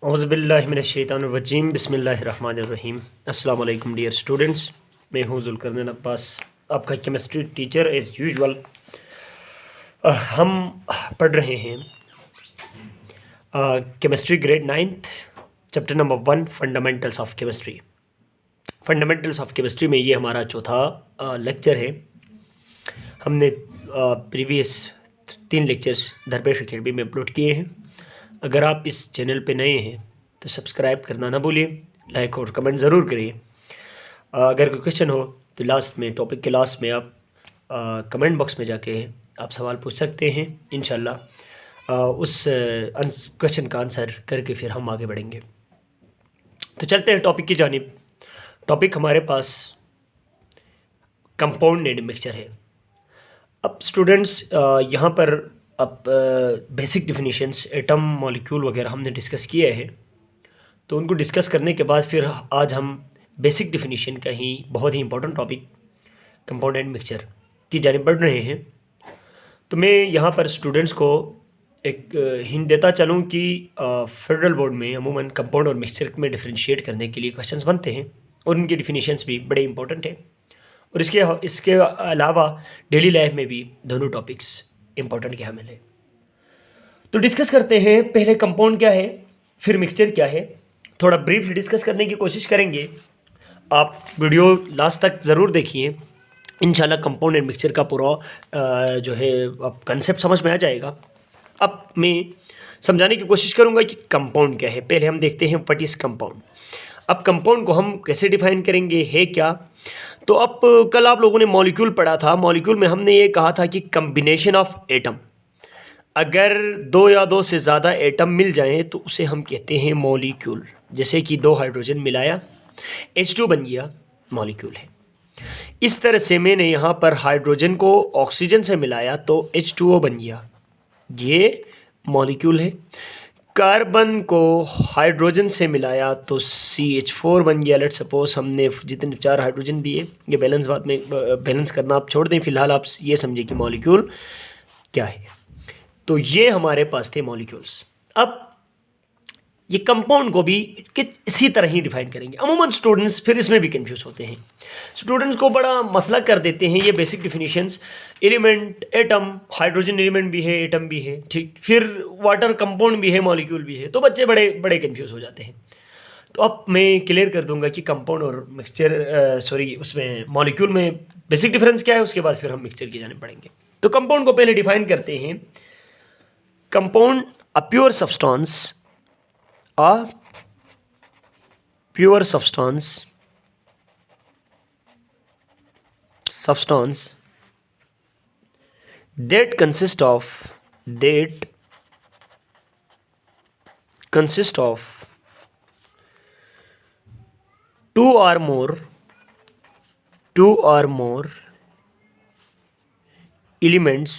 औज़ुबिल्लाहिमिनश्शैतानिर्रजीम बिस्मिल्लाहिर्रहमानिर्रहीम। अस्सलाम वालेकुम डियर स्टूडेंट्स, मैं हूँ ज़ुल्करनैन अब्बास, आपका केमिस्ट्री टीचर एज़ यूजुअल। हम पढ़ रहे हैं chemistry grade 9th chapter number 1 fundamentals of chemistry. Fundamentals of chemistry में ये हमारा चौथा लेक्चर है। हमने प्रीवियस 3 लेक्चर्स दरपेश अकेडमी में अपलोड किए हैं। अगर आप इस चैनल पे नए हैं तो सब्सक्राइब करना ना भूलिए, लाइक और कमेंट ज़रूर करिए। अगर कोई क्वेश्चन हो तो लास्ट में, टॉपिक के लास्ट में आप कमेंट बॉक्स में जाके आप सवाल पूछ सकते हैं। इंशाल्लाह उस क्वेश्चन का आंसर करके फिर हम आगे बढ़ेंगे। तो चलते हैं टॉपिक की जानिब। टॉपिक हमारे पास कंपाउंड एंड मिक्सचर है। अब स्टूडेंट्स यहाँ पर अब बेसिक डिफिनीशंस, एटम, मॉलिक्यूल वगैरह हमने डिस्कस किए हैं। तो उनको डिस्कस करने के बाद फिर आज हम बेसिक डिफिनीशन का ही बहुत ही important topic compound and mixture की जानिब बढ़ रहे हैं। तो मैं यहाँ पर स्टूडेंट्स को एक हिंट देता चलूँ कि फेडरल बोर्ड में अमूमन कंपाउंड और मिक्सचर में डिफ्रेंशिएट करने के लिए क्वेश्चंस बनते हैं और उनकी डिफिनीशंस भी बड़े इंपॉर्टेंट हैं। और इसके अलावा डेली लाइफ में भी दोनों टॉपिक्स इंपॉर्टेंट के हामिल है। तो डिस्कस करते हैं पहले कंपाउंड क्या है, फिर मिक्सचर क्या है। थोड़ा ब्रीफली डिस्कस करने की कोशिश करेंगे। आप वीडियो लास्ट तक ज़रूर देखिए। इंशाल्लाह कंपाउंड एंड मिक्सचर का पूरा जो है अब कंसेप्ट समझ में आ जाएगा। अब मैं समझाने की कोशिश करूंगा कि कंपाउंड क्या है। पहले हम देखते हैं व्हाट इज़ कंपाउंड। अब कंपाउंड को हम कैसे डिफाइन करेंगे, है क्या। तो अब कल आप लोगों ने मॉलिक्यूल पढ़ा था। मॉलिक्यूल में हमने ये कहा था कि कम्बिनेशन ऑफ एटम, अगर 2 या 2 से ज़्यादा एटम मिल जाएं तो उसे हम कहते हैं मॉलिक्यूल। जैसे कि 2 हाइड्रोजन मिलाया, H2 बन गया, मॉलिक्यूल है। इस तरह से मैंने यहाँ पर हाइड्रोजन को ऑक्सीजन से मिलाया तो H2O बन गया, ये मॉलिक्यूल है। कार्बन को हाइड्रोजन से मिलाया तो CH4 बन गया। लेट्स सपोज हमने जितने 4 हाइड्रोजन दिए, ये बैलेंस बाद में बैलेंस करना आप छोड़ दें, फिलहाल आप ये समझिए कि मॉलिक्यूल क्या है। तो ये हमारे पास थे मॉलिक्यूल्स। अब ये कंपाउंड को भी इसी तरह ही डिफाइन करेंगे। अमूमन स्टूडेंट्स फिर इसमें भी कंफ्यूज होते हैं, स्टूडेंट्स को बड़ा मसला कर देते हैं ये basic definitions. Element, atom, hydrogen element भी है, एटम भी है, ठीक, फिर वाटर कंपाउंड भी है, मॉलिक्यूल भी है, तो बच्चे बड़े बड़े कंफ्यूज हो जाते हैं। तो अब मैं क्लियर कर दूंगा कि कंपाउंड और मिक्सचर उसमें मॉलिक्यूल में बेसिक डिफरेंस क्या है, उसके बाद फिर हम मिक्सचर की जाने पड़ेंगे। तो कंपाउंड को पहले डिफाइन करते हैं। Compound a pure substance, a pure substance that consist of two or more elements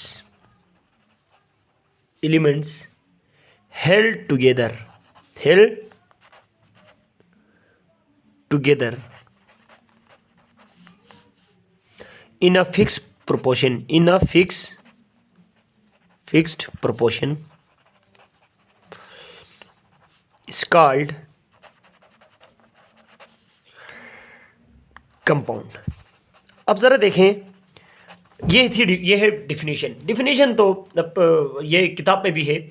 held together in a fixed proportion is called compound. अब ज़रा देखें, ये है डिफिनीशन तो अब ये किताब में भी है।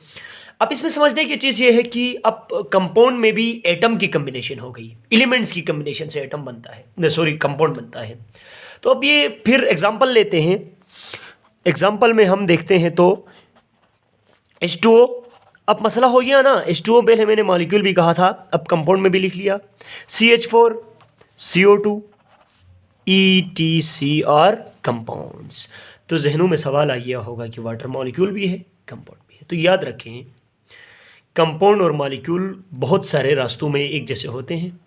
अब इसमें समझने की चीज़ ये है कि अब कंपाउंड में भी एटम की कम्बिनेशन हो गई, एलिमेंट्स की कम्बिनेशन से एटम बनता है, कंपाउंड बनता है। तो अब ये फिर एग्जांपल लेते हैं। एग्जांपल में हम देखते हैं तो H2O, अब मसला हो गया ना, H2O पहले मैंने मॉलिक्यूल भी कहा था, अब कंपाउंड में भी लिख लिया। CH4, CO2, ETC और कंपाउंड्स। तो जहनों में सवाल आ गया होगा कि वाटर मॉलिक्यूल भी है, कंपाउंड भी है। तो याद रखें, कंपाउंड और मॉलिक्यूल बहुत सारे रास्तों में एक जैसे होते हैं,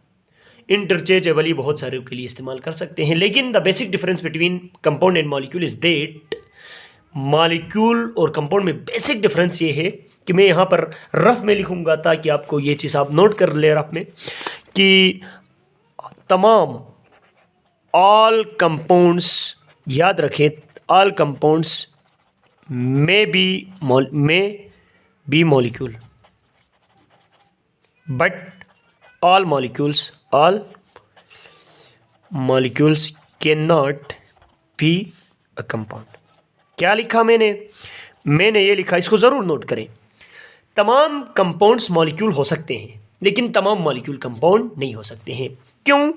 इंटरचेंजेबली बहुत सारे के लिए इस्तेमाल कर सकते हैं। लेकिन the basic difference between compound and molecule is that molecule और कंपाउंड में बेसिक डिफरेंस ये है कि मैं यहाँ पर रफ में लिखूंगा ताकि आपको ये चीज़ आप नोट कर ले रफ में कि तमाम ऑल कंपाउंड्स, याद रखें, all compounds may be molecule, but all molecules cannot be a compound। क्या लिखा मैंने ये लिखा, इसको ज़रूर नोट करें। तमाम कंपाउंड्स मॉलिक्यूल हो सकते हैं लेकिन तमाम मॉलिक्यूल कंपाउंड नहीं हो सकते हैं। क्यों?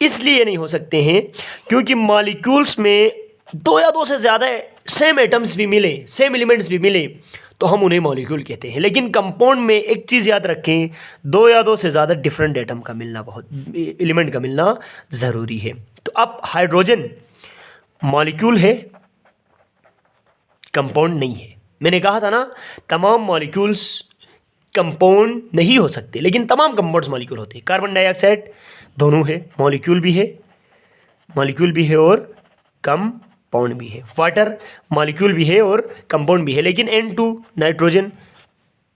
इसलिए नहीं हो सकते हैं क्योंकि मॉलिक्यूल्स में दो या दो से ज़्यादा सेम एटम्स भी मिले, सेम एलिमेंट्स भी मिले तो हम उन्हें मॉलिक्यूल कहते हैं। लेकिन कंपाउंड में एक चीज़ याद रखें, दो या दो से ज़्यादा डिफरेंट एटम का मिलना, बहुत एलिमेंट का मिलना ज़रूरी है। तो अब हाइड्रोजन मॉलिक्यूल है, कंपाउंड नहीं है। मैंने कहा था ना, तमाम मॉलिक्यूल्स कंपाउंड नहीं हो सकते लेकिन तमाम कंपाउंड्स मॉलिक्यूल होते हैं। कार्बन डाइऑक्साइड दोनों है, मॉलिक्यूल भी है और कंपाउंड भी है। वाटर मॉलिक्यूल भी है और कंपाउंड भी है, लेकिन N2 नाइट्रोजन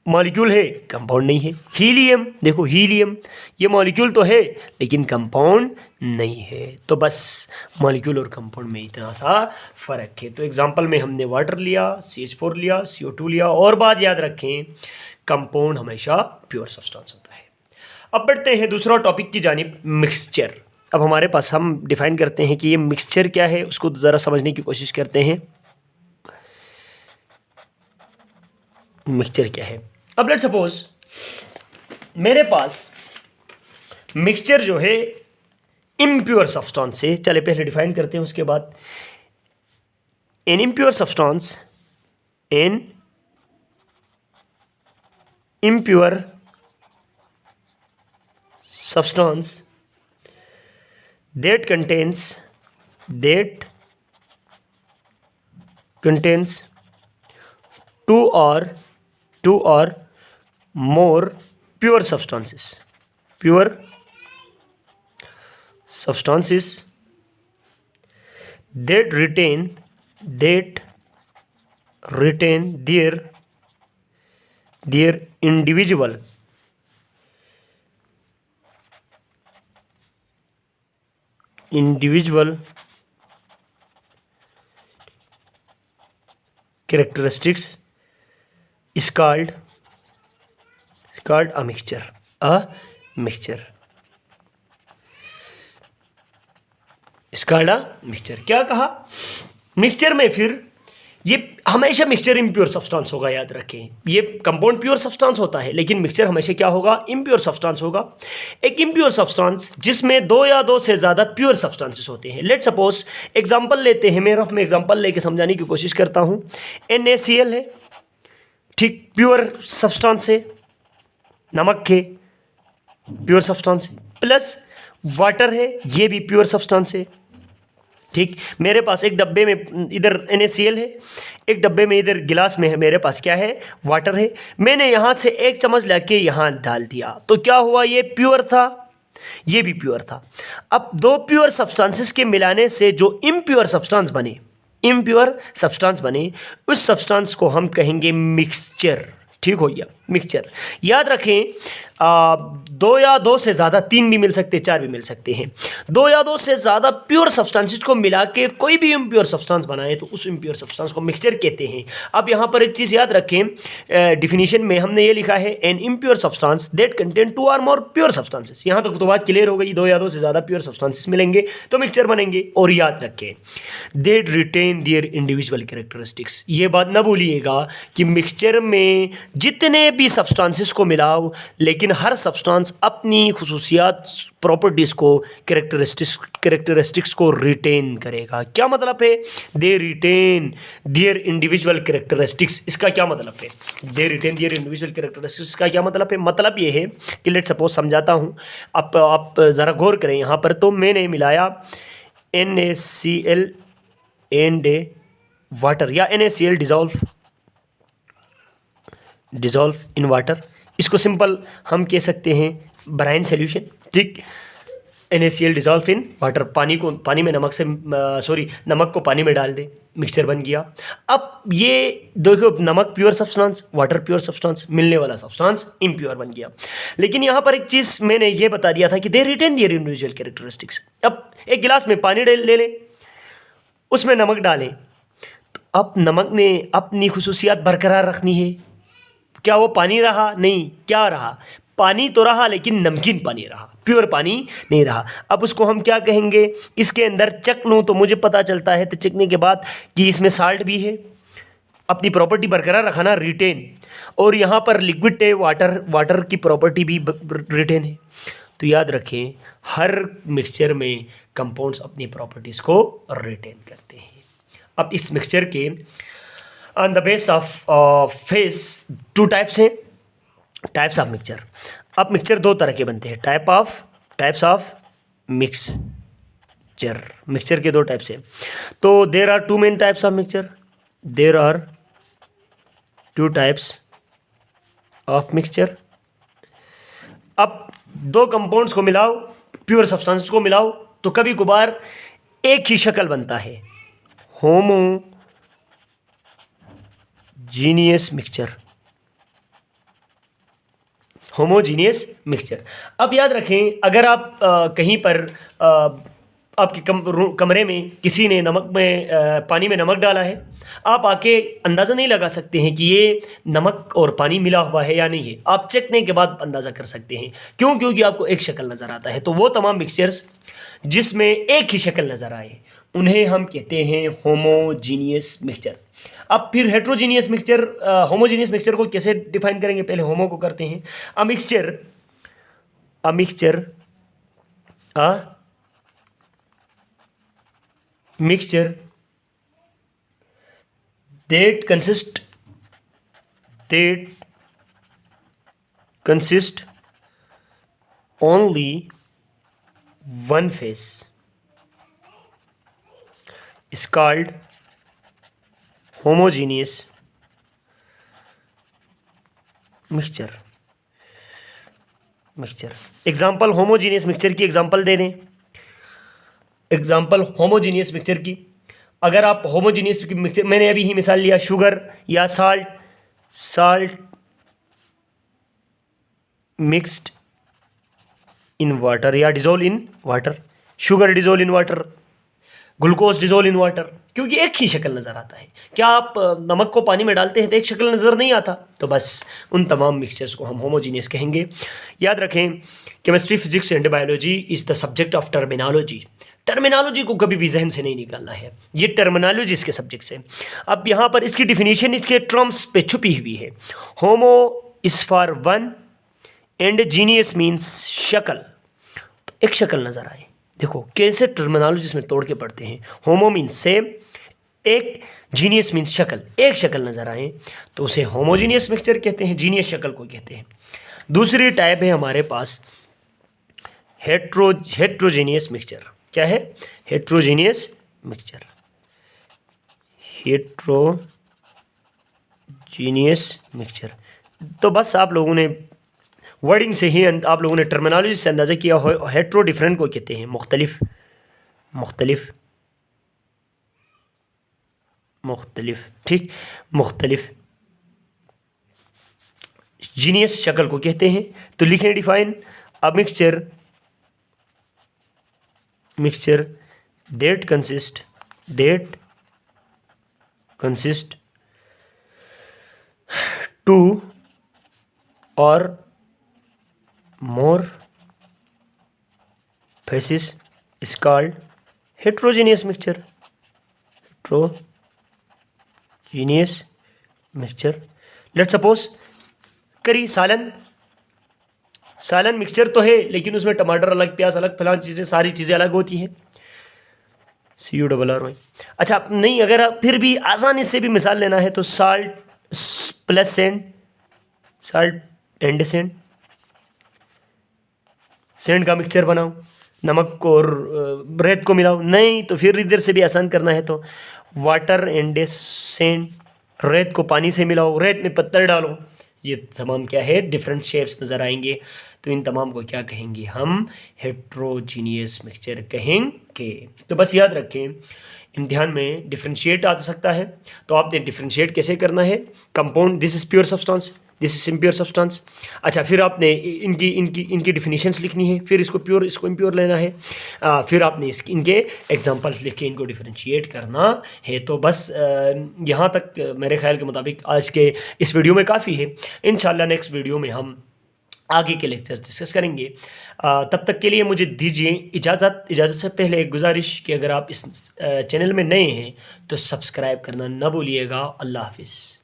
मॉलिक्यूल है, कंपाउंड नहीं है। हीलियम देखो, हीलियम ये मॉलिक्यूल तो है लेकिन कंपाउंड नहीं है। तो बस मॉलिक्यूल और कंपाउंड में इतना सा फ़र्क है। तो एग्जांपल में हमने वाटर लिया, CH4 लिया, CO2 लिया। और बात याद रखें, कंपाउंड हमेशा प्योर सब्सटेंस होता है। अब बढ़ते हैं दूसरा टॉपिक की जानिब, मिक्सचर। अब हमारे पास हम डिफाइन करते हैं कि ये मिक्सचर क्या है, उसको ज़रा समझने की कोशिश करते हैं। मिक्सचर क्या है? अब लेट्स सपोज मेरे पास मिक्सचर जो है इम्प्योर सब्सटेंस से, चले पहले डिफाइन करते हैं उसके बाद। An impure substance, an impure substance that contains two or more pure substances that retain their individual characteristics is called a mixture। क्या कहा? मिक्सचर में फिर ये हमेशा मिक्सचर इम्प्योर सब्सटेंस होगा, याद रखें। ये कंपाउंड प्योर सब्सटेंस होता है लेकिन मिक्सचर हमेशा क्या होगा? इम्प्योर सब्सटेंस होगा। एक इम्प्योर सब्सटेंस जिसमें दो या दो से ज़्यादा प्योर सब्सटेंसेस होते हैं। लेट सपोज एग्जांपल लेते हैं, मैं रफ में एग्जांपल लेके समझाने की कोशिश करता हूँ। NaCl है, ठीक, प्योर सब्सटेंस है, नमक है, प्योर सब्सटेंस है, प्लस वाटर है, ये भी प्योर सब्सटेंस है, ठीक। मेरे पास एक डब्बे में इधर NaCl है, एक डब्बे में इधर गिलास में है, मेरे पास क्या है? वाटर है। मैंने यहाँ से एक चम्मच लेके यहाँ डाल दिया तो क्या हुआ? ये प्योर था, ये भी प्योर था। अब दो प्योर सब्सटेंसेस के मिलाने से जो इम्प्योर सब्सटेंस बने, उस सब्सटेंस को हम कहेंगे मिक्सचर। ठीक हो गया, मिक्सचर। याद रखें, दो या दो से ज़्यादा, तीन भी मिल सकते, चार भी मिल सकते हैं। दो या दो से ज़्यादा प्योर सब्सटेंसेस को मिला के कोई भी इम्प्योर सब्सटेंस बनाए तो उस इम्प्योर सब्सटेंस को मिक्सचर कहते हैं। अब यहाँ पर एक चीज़ याद रखें, डिफिनीशन में हमने ये लिखा है an impure substance that contain two or more pure substances. यहाँ तक तो बात क्लियर हो गई, दो या दो से ज़्यादा प्योर सब्सटेंसेस मिलेंगे तो मिक्सचर बनेंगे। और याद रखें, that retain their individual characteristics. ये बात ना भूलिएगा कि मिक्सचर में जितने भी सब्सटेंसेस को मिलाओ, लेकिन हर सब्सटेंस अपनी खुसूसियात, प्रॉपर्टीज़ को, कैरेक्टरिस्टिक्स को रिटेन करेगा। क्या मतलब है? They retain their individual characteristics. इसका क्या मतलब है? They retain their individual characteristics का क्या मतलब है? मतलब ये है कि लेट सपोज समझाता हूँ, आप ज़रा गौर करें यहाँ पर। तो मैंने मिलाया NaCl एंड वाटर, या NaCl डिज़ोल्व इन वाटर। इसको सिंपल हम कह सकते हैं ब्राइन सॉल्यूशन, ठीक। NaCl डिज़ोल्व इन वाटर, पानी में नमक को पानी में डाल दे, मिक्सचर बन गया। अब ये देखो, नमक pure substance, water pure substance, मिलने वाला सब्सटेंस इम्प्योर बन गया। लेकिन यहाँ पर एक चीज़ मैंने ये बता दिया था कि they retain their individual characteristics. अब एक गिलास में पानी ले लें, उसमें नमक डालें, तो अब नमक ने अपनी खुसूसियात बरकरार रखनी है। क्या वो पानी रहा? नहीं। क्या रहा? पानी तो रहा लेकिन नमकीन पानी रहा, प्योर पानी नहीं रहा। अब उसको हम क्या कहेंगे, इसके अंदर चख लूँ तो मुझे पता चलता है तो चखने के बाद कि इसमें साल्ट भी है, अपनी प्रॉपर्टी बरकरार रखना, रिटेन, और यहाँ पर लिक्विड है, वाटर की प्रॉपर्टी भी रिटेन है। तो याद रखें हर मिक्सचर में कंपाउंड्स अपनी प्रॉपर्टीज़ को रिटेन करते हैं। अब इस मिक्सचर के on the base of face 2 types हैं, टाइप्स ऑफ मिक्सचर। अब मिक्सचर 2 तरह के बनते हैं, टाइप्स ऑफ मिक्सचर के 2 टाइप्स हैं। तो there are 2 main types of mixture, there are 2 types of mixture. अब 2 कंपाउंड्स को मिलाओ, प्योर सब्सटेंस को मिलाओ तो कभी कभार एक ही शक्ल बनता है, होमोजीनियस मिक्सचर। अब याद रखें अगर आप कहीं पर आपके कमरे में किसी ने पानी में नमक डाला है, आप आके अंदाज़ा नहीं लगा सकते हैं कि ये नमक और पानी मिला हुआ है या नहीं है। आप चखने के बाद अंदाज़ा कर सकते हैं, क्यों? क्योंकि आपको एक शक्ल नज़र आता है। तो वो तमाम मिक्सचर्स जिसमें एक ही शक्ल नज़र आए उन्हें हम कहते हैं होमोजीनियस मिक्सचर। अब फिर हेट्रोजीनियस मिक्सचर, होमोजीनियस मिक्सचर को कैसे डिफाइन करेंगे, पहले होमो को करते हैं। A mixture that consist only one phase is called homogeneous mixture. Example homogeneous mixture की एग्जाम्पल दे दें। एग्जाम्पल होमोजीनियस मिक्सचर की, अगर आप होमोजीनियस मिक्सचर, मैंने अभी ही मिसाल लिया शुगर या साल्ट मिक्स्ड इन वाटर या dissolve in water, sugar dissolve in water, glucose dissolve in water, क्योंकि एक ही शक्ल नज़र आता है। क्या आप नमक को पानी में डालते हैं तो एक शक्ल नज़र नहीं आता? तो बस उन तमाम मिक्सचर्स को हम होमोजीनियस कहेंगे। याद रखें chemistry, physics and biology is the subject of terminology. Terminology को कभी भी जहन से नहीं निकालना है, ये टर्मिनोलॉजी इसके सब्जेक्ट है। अब यहाँ पर इसकी डिफिनीशन इसके टर्म्स पे छुपी हुई है। Homo is for one and genus means शक्ल, तो एक शक्ल नज़र आए। देखो कैसे टर्मिनोलॉजी में तोड़ के पढ़ते हैं। होमो मीन्स सेम, एक, जीनियस मीन्स शक्ल, एक शक्ल नज़र आए तो उसे होमोजीनियस मिक्सचर कहते हैं, जीनियस शक्ल को कहते हैं। दूसरी टाइप है हमारे पास हेट्रोजीनियस मिक्सचर। क्या है? Heterogeneous mixture. तो बस आप लोगों ने वर्डिंग से ही आप लोगों ने टर्मिनोलॉजी से अंदाज़ा किया हो। हेट्रो डिफरेंट को कहते हैं मुख्तलिफ, ठीक, मुख्तलिफ। जीनियस शक्ल को कहते हैं। तो लिखें define, a mixture that consist two or more phases is called heterogeneous mixture. Let's suppose करी सालन मिक्सचर तो है लेकिन उसमें टमाटर अलग, प्याज अलग, फलां चीज़ें, सारी चीज़ें अलग होती हैं। CURR। अच्छा नहीं, अगर आप फिर भी आसानी से भी मिसाल लेना है तो साल्ट एंड सेंड का मिक्सचर बनाओ, नमक और रेत को मिलाओ। नहीं तो फिर इधर से भी आसान करना है तो वाटर एंड सेंड, रेत को पानी से मिलाओ, रेत में पत्थर डालो। ये तमाम क्या है, डिफरेंट शेप्स नज़र आएंगे। तो इन तमाम को क्या कहेंगे हम? हेट्रोजीनियस मिक्सचर कहेंगे। तो बस याद रखें इम्तिहान में डिफरेंशिएट आ सकता है, तो आपने डिफरेंशिएट कैसे करना है? Compound, this is pure substance, this is impure substance. अच्छा फिर आपने इनकी डिफिनीशंस लिखनी है, फिर इसको प्योर इसको इम्प्योर लेना है, फिर आपने इनके एग्जांपल्स लिख के इनको डिफरेंशिएट करना है। तो बस यहाँ तक मेरे ख्याल के मुताबिक आज के इस वीडियो में काफ़ी है। इंशाल्लाह नेक्स्ट वीडियो में हम आगे के लेक्चर्स डिस्कस करेंगे। तब तक के लिए मुझे दीजिए इजाज़त से पहले एक गुजारिश कि अगर आप इस चैनल में नए हैं तो सब्सक्राइब करना ना भूलिएगा। अल्लाह हाफ़िज़।